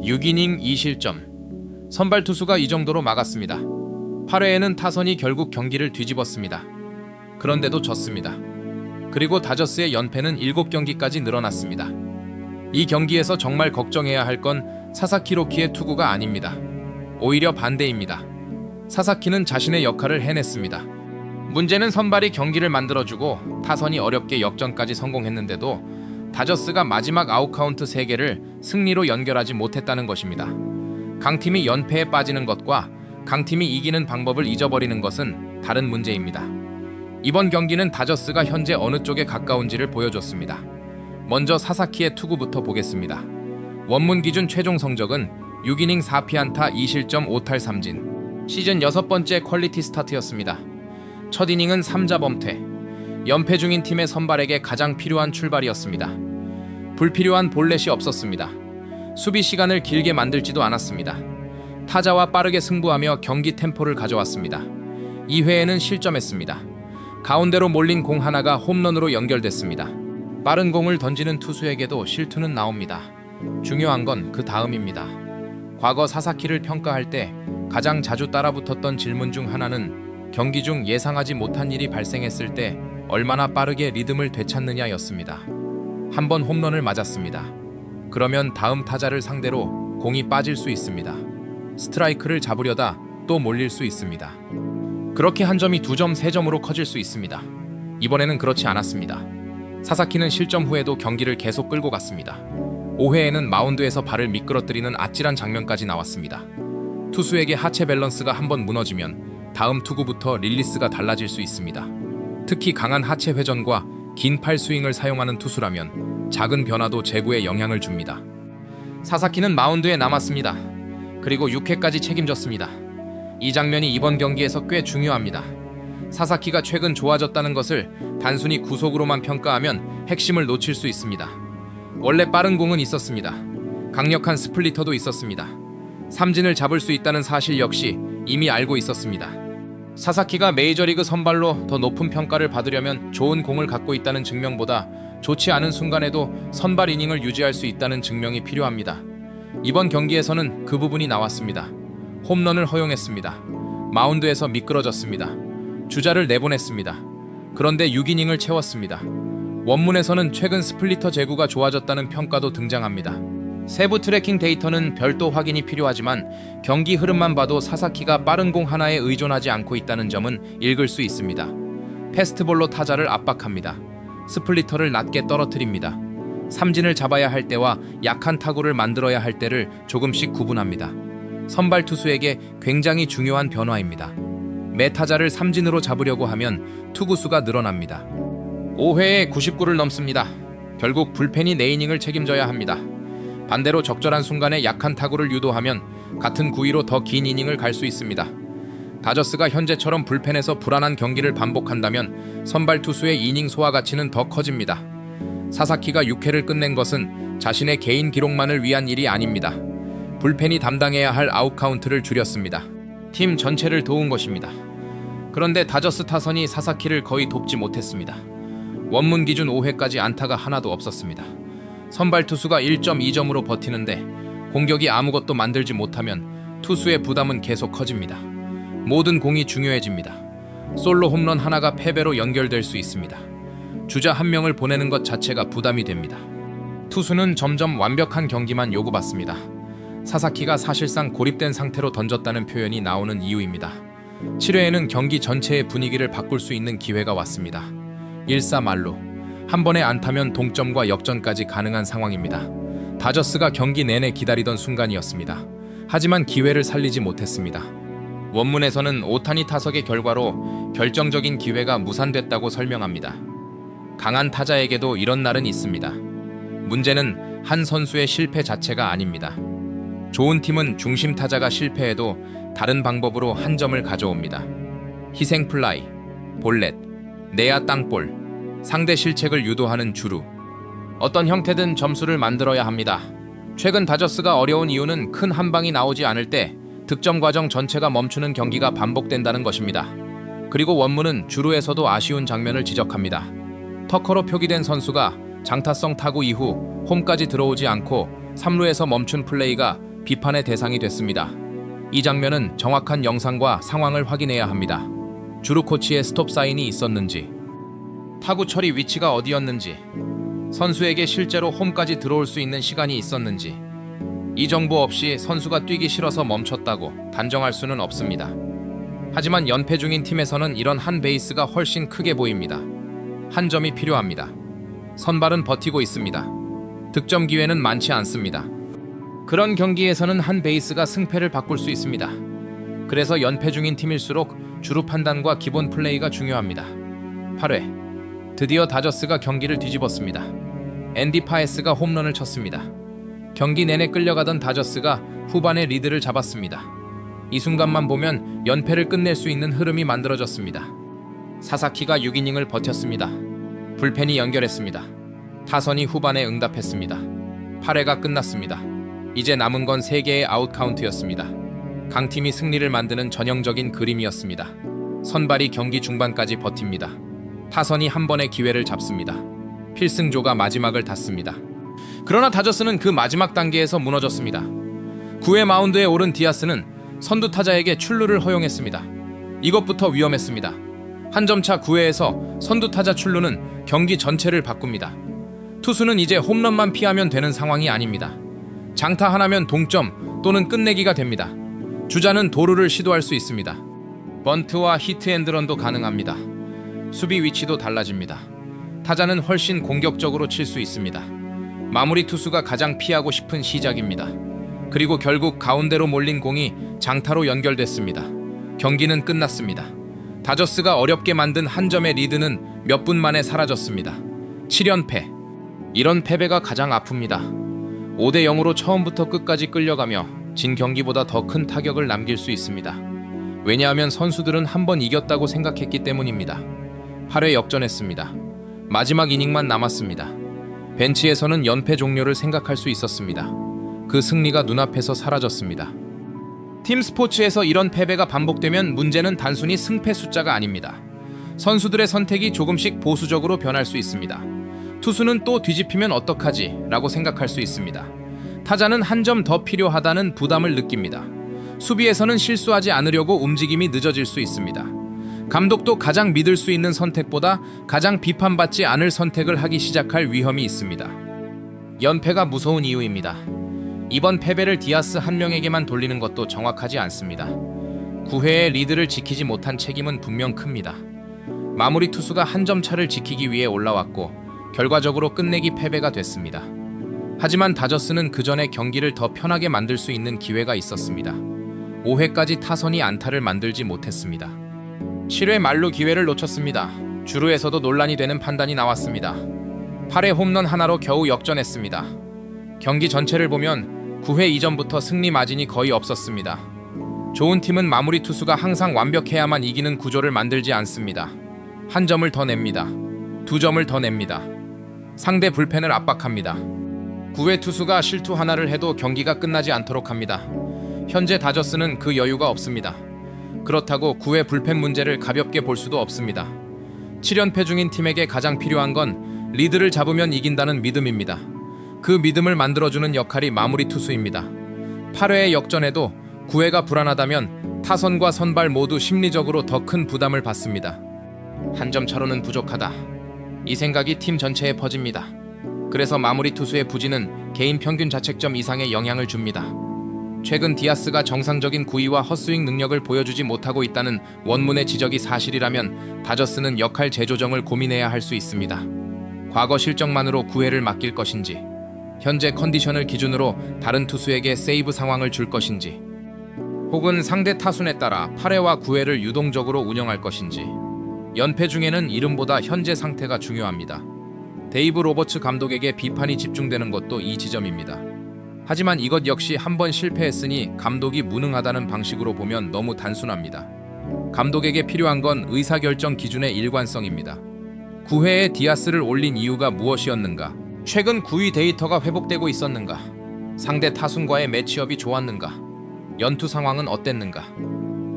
6이닝 2실점. 선발 투수가 이 정도로 막았습니다. 8회에는 타선이 결국 경기를 뒤집었습니다. 그런데도 졌습니다. 그리고 다저스의 연패는 7경기까지 늘어났습니다. 이 경기에서 정말 걱정해야 할 건 사사키 로키의 투구가 아닙니다. 오히려 반대입니다. 사사키는 자신의 역할을 해냈습니다. 문제는 선발이 경기를 만들어주고 타선이 어렵게 역전까지 성공했는데도 다저스가 마지막 아웃카운트 3개를 승리로 연결하지 못했다는 것입니다. 강팀이 연패에 빠지는 것과 강팀이 이기는 방법을 잊어버리는 것은 다른 문제입니다. 이번 경기는 다저스가 현재 어느 쪽에 가까운지를 보여줬습니다. 먼저 사사키의 투구부터 보겠습니다. 원문 기준 최종 성적은 6이닝 4피안타 2실점 5탈 3진. 시즌 6번째 퀄리티 스타트였습니다. 첫 이닝은 3자 범퇴. 연패 중인 팀의 선발에게 가장 필요한 출발이었습니다. 불필요한 볼넷이 없었습니다. 수비 시간을 길게 만들지도 않았습니다. 타자와 빠르게 승부하며 경기 템포를 가져왔습니다. 2회에는 실점했습니다. 가운데로 몰린 공 하나가 홈런으로 연결됐습니다. 빠른 공을 던지는 투수에게도 실투는 나옵니다. 중요한 건 그 다음입니다. 과거 사사키를 평가할 때 가장 자주 따라붙었던 질문 중 하나는 경기 중 예상하지 못한 일이 발생했을 때 얼마나 빠르게 리듬을 되찾느냐였습니다. 한 번 홈런을 맞았습니다. 그러면 다음 타자를 상대로 공이 빠질 수 있습니다. 스트라이크를 잡으려다 또 몰릴 수 있습니다. 그렇게 한 점이 2점, 3점으로 커질 수 있습니다. 이번에는 그렇지 않았습니다. 사사키는 실점 후에도 경기를 계속 끌고 갔습니다. 5회에는 마운드에서 발을 미끄러뜨리는 아찔한 장면까지 나왔습니다. 투수에게 하체 밸런스가 한번 무너지면 다음 투구부터 릴리스가 달라질 수 있습니다. 특히 강한 하체 회전과 긴 팔 스윙을 사용하는 투수라면 작은 변화도 제구에 영향을 줍니다. 사사키는 마운드에 남았습니다. 그리고 6회까지 책임졌습니다. 이 장면이 이번 경기에서 꽤 중요합니다. 사사키가 최근 좋아졌다는 것을 단순히 구속으로만 평가하면 핵심을 놓칠 수 있습니다. 원래 빠른 공은 있었습니다. 강력한 스플리터도 있었습니다. 삼진을 잡을 수 있다는 사실 역시 이미 알고 있었습니다. 사사키가 메이저리그 선발로 더 높은 평가를 받으려면 좋은 공을 갖고 있다는 증명보다 좋지 않은 순간에도 선발 이닝을 유지할 수 있다는 증명이 필요합니다. 이번 경기에서는 그 부분이 나왔습니다. 홈런을 허용했습니다. 마운드에서 미끄러졌습니다. 주자를 내보냈습니다. 그런데 6이닝을 채웠습니다. 원문에서는 최근 스플리터 제구가 좋아졌다는 평가도 등장합니다. 세부 트래킹 데이터는 별도 확인이 필요하지만 경기 흐름만 봐도 사사키가 빠른 공 하나에 의존하지 않고 있다는 점은 읽을 수 있습니다. 패스트볼로 타자를 압박합니다. 스플리터를 낮게 떨어뜨립니다. 삼진을 잡아야 할 때와 약한 타구를 만들어야 할 때를 조금씩 구분합니다. 선발 투수에게 굉장히 중요한 변화입니다. 매 타자를 삼진으로 잡으려고 하면 투구수가 늘어납니다. 5회에 99를 넘습니다. 결국 불펜이 4이닝을 책임져야 합니다. 반대로 적절한 순간에 약한 타구를 유도하면 같은 구위로 더 긴 이닝을 갈 수 있습니다. 다저스가 현재처럼 불펜에서 불안한 경기를 반복한다면 선발 투수의 이닝 소화 가치는 더 커집니다. 사사키가 6회를 끝낸 것은 자신의 개인 기록만을 위한 일이 아닙니다. 불펜이 담당해야 할 아웃카운트를 줄였습니다. 팀 전체를 도운 것입니다. 그런데 다저스 타선이 사사키를 거의 돕지 못했습니다. 원문 기준 5회까지 안타가 하나도 없었습니다. 선발 투수가 1.2점으로 버티는데 공격이 아무것도 만들지 못하면 투수의 부담은 계속 커집니다. 모든 공이 중요해집니다. 솔로 홈런 하나가 패배로 연결될 수 있습니다. 주자 한 명을 보내는 것 자체가 부담이 됩니다. 투수는 점점 완벽한 경기만 요구받습니다. 사사키가 사실상 고립된 상태로 던졌다는 표현이 나오는 이유입니다. 7회에는 경기 전체의 분위기를 바꿀 수 있는 기회가 왔습니다. 1사 말루. 한 번에 안타면 동점과 역전까지 가능한 상황입니다. 다저스가 경기 내내 기다리던 순간이었습니다. 하지만 기회를 살리지 못했습니다. 원문에서는 오타니 타석의 결과로 결정적인 기회가 무산됐다고 설명합니다. 강한 타자에게도 이런 날은 있습니다. 문제는 한 선수의 실패 자체가 아닙니다. 좋은 팀은 중심 타자가 실패해도 다른 방법으로 한 점을 가져옵니다. 희생 플라이, 볼넷, 내야 땅볼, 상대 실책을 유도하는 주루. 어떤 형태든 점수를 만들어야 합니다. 최근 다저스가 어려운 이유는 큰 한 방이 나오지 않을 때 득점 과정 전체가 멈추는 경기가 반복된다는 것입니다. 그리고 원문은 주루에서도 아쉬운 장면을 지적합니다. 터커로 표기된 선수가 장타성 타구 이후 홈까지 들어오지 않고 3루에서 멈춘 플레이가 비판의 대상이 됐습니다. 이 장면은 정확한 영상과 상황을 확인해야 합니다. 주루 코치의 스톱 사인이 있었는지, 타구 처리 위치가 어디였는지, 선수에게 실제로 홈까지 들어올 수 있는 시간이 있었는지, 이 정보 없이 선수가 뛰기 싫어서 멈췄다고 단정할 수는 없습니다. 하지만 연패 중인 팀에서는 이런 한 베이스가 훨씬 크게 보입니다. 한 점이 필요합니다. 선발은 버티고 있습니다. 득점 기회는 많지 않습니다. 그런 경기에서는 한 베이스가 승패를 바꿀 수 있습니다. 그래서 연패 중인 팀일수록 주루 판단과 기본 플레이가 중요합니다. 8회, 드디어 다저스가 경기를 뒤집었습니다. 앤디 파에스가 홈런을 쳤습니다. 경기 내내 끌려가던 다저스가 후반에 리드를 잡았습니다. 이 순간만 보면 연패를 끝낼 수 있는 흐름이 만들어졌습니다. 사사키가 6이닝을 버텼습니다. 불펜이 연결했습니다. 타선이 후반에 응답했습니다. 8회가 끝났습니다. 이제 남은 건 3개의 아웃 카운트였습니다. 강팀이 승리를 만드는 전형적인 그림이었습니다. 선발이 경기 중반까지 버팁니다. 타선이 한 번의 기회를 잡습니다. 필승조가 마지막을 닫습니다. 그러나 다저스는 그 마지막 단계에서 무너졌습니다. 9회 마운드에 오른 디아스는 선두 타자에게 출루를 허용했습니다. 이것부터 위험했습니다. 한 점차 9회에서 선두 타자 출루는 경기 전체를 바꿉니다. 투수는 이제 홈런만 피하면 되는 상황이 아닙니다. 장타 하나면 동점 또는 끝내기가 됩니다. 주자는 도루를 시도할 수 있습니다. 번트와 히트앤드런도 가능합니다. 수비 위치도 달라집니다. 타자는 훨씬 공격적으로 칠 수 있습니다. 마무리 투수가 가장 피하고 싶은 시작입니다. 그리고 결국 가운데로 몰린 공이 장타로 연결됐습니다. 경기는 끝났습니다. 다저스가 어렵게 만든 한 점의 리드는 몇 분 만에 사라졌습니다. 7연패. 이런 패배가 가장 아픕니다. 5대 0으로 처음부터 끝까지 끌려가며 진 경기보다 더 큰 타격을 남길 수 있습니다. 왜냐하면 선수들은 한 번 이겼다고 생각했기 때문입니다. 8회 역전했습니다. 마지막 이닝만 남았습니다. 벤치에서는 연패 종료를 생각할 수 있었습니다. 그 승리가 눈앞에서 사라졌습니다. 팀 스포츠에서 이런 패배가 반복되면 문제는 단순히 승패 숫자가 아닙니다. 선수들의 선택이 조금씩 보수적으로 변할 수 있습니다. 투수는 또 뒤집히면 어떡하지? 라고 생각할 수 있습니다. 타자는 한 점 더 필요하다는 부담을 느낍니다. 수비에서는 실수하지 않으려고 움직임이 늦어질 수 있습니다. 감독도 가장 믿을 수 있는 선택보다 가장 비판받지 않을 선택을 하기 시작할 위험이 있습니다. 연패가 무서운 이유입니다. 이번 패배를 디아스 한 명에게만 돌리는 것도 정확하지 않습니다. 9회의 리드를 지키지 못한 책임은 분명 큽니다. 마무리 투수가 한 점 차를 지키기 위해 올라왔고 결과적으로 끝내기 패배가 됐습니다. 하지만 다저스는 그 전에 경기를 더 편하게 만들 수 있는 기회가 있었습니다. 5회까지 타선이 안타를 만들지 못했습니다. 7회 말로 기회를 놓쳤습니다. 주루에서도 논란이 되는 판단이 나왔습니다. 8회 홈런 하나로 겨우 역전했습니다. 경기 전체를 보면 9회 이전부터 승리 마진이 거의 없었습니다. 좋은 팀은 마무리 투수가 항상 완벽해야만 이기는 구조를 만들지 않습니다. 한 점을 더 냅니다. 2점을 더 냅니다. 상대 불펜을 압박합니다. 9회 투수가 실투 하나를 해도 경기가 끝나지 않도록 합니다. 현재 다저스는 그 여유가 없습니다. 그렇다고 9회 불펜 문제를 가볍게 볼 수도 없습니다. 7연패 중인 팀에게 가장 필요한 건 리드를 잡으면 이긴다는 믿음입니다. 그 믿음을 만들어주는 역할이 마무리 투수입니다. 8회의 역전에도 9회가 불안하다면 타선과 선발 모두 심리적으로 더 큰 부담을 받습니다. 한 점 차로는 부족하다. 이 생각이 팀 전체에 퍼집니다. 그래서 마무리 투수의 부진은 개인 평균 자책점 이상의 영향을 줍니다. 최근 디아스가 정상적인 구위와 헛스윙 능력을 보여주지 못하고 있다는 원문의 지적이 사실이라면 다저스는 역할 재조정을 고민해야 할 수 있습니다. 과거 실적만으로 9회를 맡길 것인지, 현재 컨디션을 기준으로 다른 투수에게 세이브 상황을 줄 것인지, 혹은 상대 타순에 따라 8회와 9회를 유동적으로 운영할 것인지. 연패 중에는 이름보다 현재 상태가 중요합니다. 데이브 로버츠 감독에게 비판이 집중되는 것도 이 지점입니다. 하지만 이것 역시 한 번 실패했으니 감독이 무능하다는 방식으로 보면 너무 단순합니다. 감독에게 필요한 건 의사결정 기준의 일관성입니다. 9회에 디아스를 올린 이유가 무엇이었는가? 최근 9위 데이터가 회복되고 있었는가? 상대 타순과의 매치업이 좋았는가? 연투 상황은 어땠는가?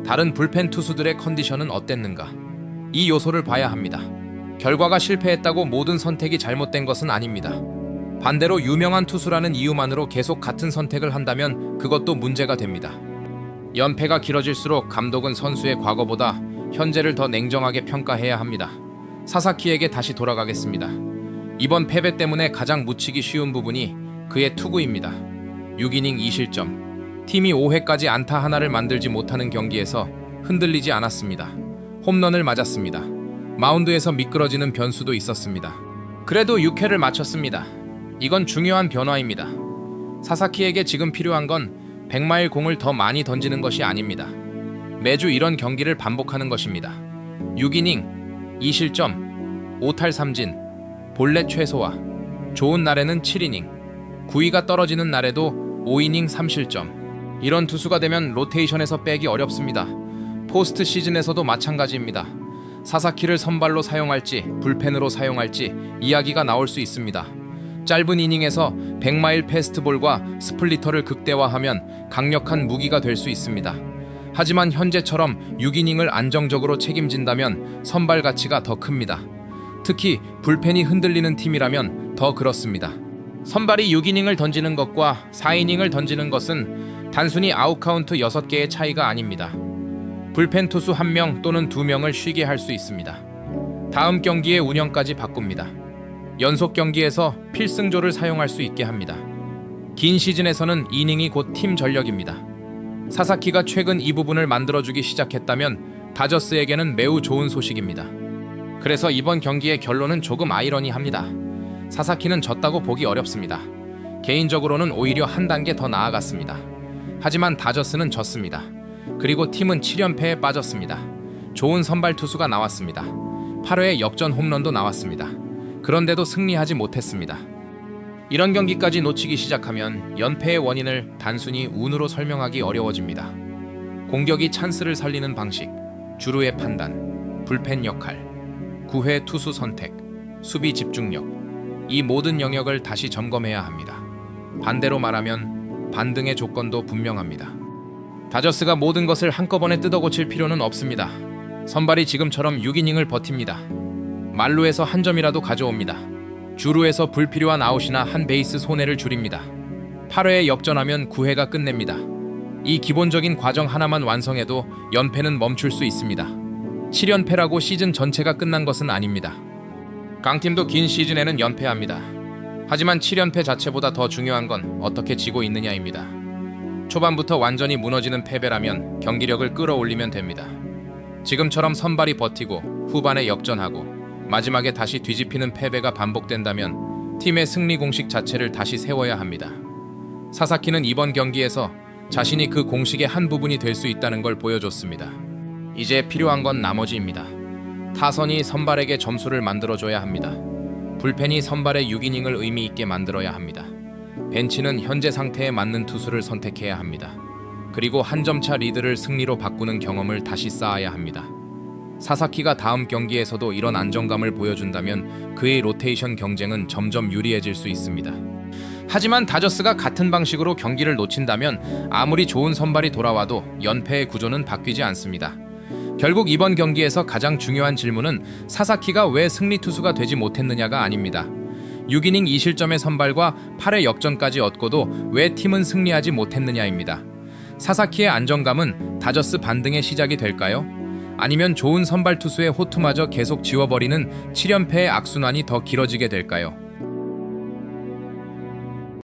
다른 불펜 투수들의 컨디션은 어땠는가? 이 요소를 봐야 합니다. 결과가 실패했다고 모든 선택이 잘못된 것은 아닙니다. 반대로 유명한 투수라는 이유만으로 계속 같은 선택을 한다면 그것도 문제가 됩니다. 연패가 길어질수록 감독은 선수의 과거보다 현재를 더 냉정하게 평가해야 합니다. 사사키에게 다시 돌아가겠습니다. 이번 패배 때문에 가장 묻히기 쉬운 부분이 그의 투구입니다. 6이닝 2실점. 팀이 5회까지 안타 하나를 만들지 못하는 경기에서 흔들리지 않았습니다. 홈런을 맞았습니다. 마운드에서 미끄러지는 변수도 있었습니다. 그래도 6회를 마쳤습니다. 이건 중요한 변화입니다. 사사키에게 지금 필요한 건 100마일 공을 더 많이 던지는 것이 아닙니다. 매주 이런 경기를 반복하는 것입니다. 6이닝 2실점, 5탈 3진, 볼넷 최소화, 좋은 날에는 7이닝, 구위가 떨어지는 날에도 5이닝 3실점. 이런 투수가 되면 로테이션에서 빼기 어렵습니다. 포스트 시즌에서도 마찬가지입니다. 사사키를 선발로 사용할지 불펜으로 사용할지 이야기가 나올 수 있습니다. 짧은 이닝에서 100마일 패스트볼과 스플리터를 극대화하면 강력한 무기가 될 수 있습니다. 하지만 현재처럼 6이닝을 안정적으로 책임진다면 선발 가치가 더 큽니다. 특히 불펜이 흔들리는 팀이라면 더 그렇습니다. 선발이 6이닝을 던지는 것과 4이닝을 던지는 것은 단순히 아웃카운트 6개의 차이가 아닙니다. 불펜 투수 1명 또는 2명을 쉬게 할 수 있습니다. 다음 경기의 운영까지 바꿉니다. 연속 경기에서 필승조를 사용할 수 있게 합니다. 긴 시즌에서는 이닝이 곧 팀 전력입니다. 사사키가 최근 이 부분을 만들어주기 시작했다면 다저스에게는 매우 좋은 소식입니다. 그래서 이번 경기의 결론은 조금 아이러니합니다. 사사키는 졌다고 보기 어렵습니다. 개인적으로는 오히려 한 단계 더 나아갔습니다. 하지만 다저스는 졌습니다. 그리고 팀은 7연패에 빠졌습니다. 좋은 선발 투수가 나왔습니다. 8회에 역전 홈런도 나왔습니다. 그런데도 승리하지 못했습니다. 이런 경기까지 놓치기 시작하면 연패의 원인을 단순히 운으로 설명하기 어려워집니다. 공격이 찬스를 살리는 방식, 주루의 판단, 불펜 역할, 9회 투수 선택, 수비 집중력, 이 모든 영역을 다시 점검해야 합니다. 반대로 말하면 반등의 조건도 분명합니다. 다저스가 모든 것을 한꺼번에 뜯어고칠 필요는 없습니다. 선발이 지금처럼 6이닝을 버팁니다. 말루에서 한 점이라도 가져옵니다. 주루에서 불필요한 아웃이나 한 베이스 손해를 줄입니다. 8회에 역전하면 9회가 끝냅니다. 이 기본적인 과정 하나만 완성해도 연패는 멈출 수 있습니다. 7연패라고 시즌 전체가 끝난 것은 아닙니다. 강팀도 긴 시즌에는 연패합니다. 하지만 7연패 자체보다 더 중요한 건 어떻게 지고 있느냐입니다. 초반부터 완전히 무너지는 패배라면 경기력을 끌어올리면 됩니다. 지금처럼 선발이 버티고 후반에 역전하고 마지막에 다시 뒤집히는 패배가 반복된다면 팀의 승리 공식 자체를 다시 세워야 합니다. 사사키는 이번 경기에서 자신이 그 공식의 한 부분이 될 수 있다는 걸 보여줬습니다. 이제 필요한 건 나머지입니다. 타선이 선발에게 점수를 만들어줘야 합니다. 불펜이 선발의 6이닝을 의미 있게 만들어야 합니다. 벤치는 현재 상태에 맞는 투수를 선택해야 합니다. 그리고 한 점차 리드를 승리로 바꾸는 경험을 다시 쌓아야 합니다. 사사키가 다음 경기에서도 이런 안정감을 보여준다면 그의 로테이션 경쟁은 점점 유리해질 수 있습니다. 하지만 다저스가 같은 방식으로 경기를 놓친다면 아무리 좋은 선발이 돌아와도 연패의 구조는 바뀌지 않습니다. 결국 이번 경기에서 가장 중요한 질문은 사사키가 왜 승리 투수가 되지 못했느냐가 아닙니다. 6이닝 2실점의 선발과 8회 역전까지 얻고도 왜 팀은 승리하지 못했느냐입니다. 사사키의 안정감은 다저스 반등의 시작이 될까요? 아니면 좋은 선발 투수의 호투마저 계속 지워버리는 7연패의 악순환이 더 길어지게 될까요?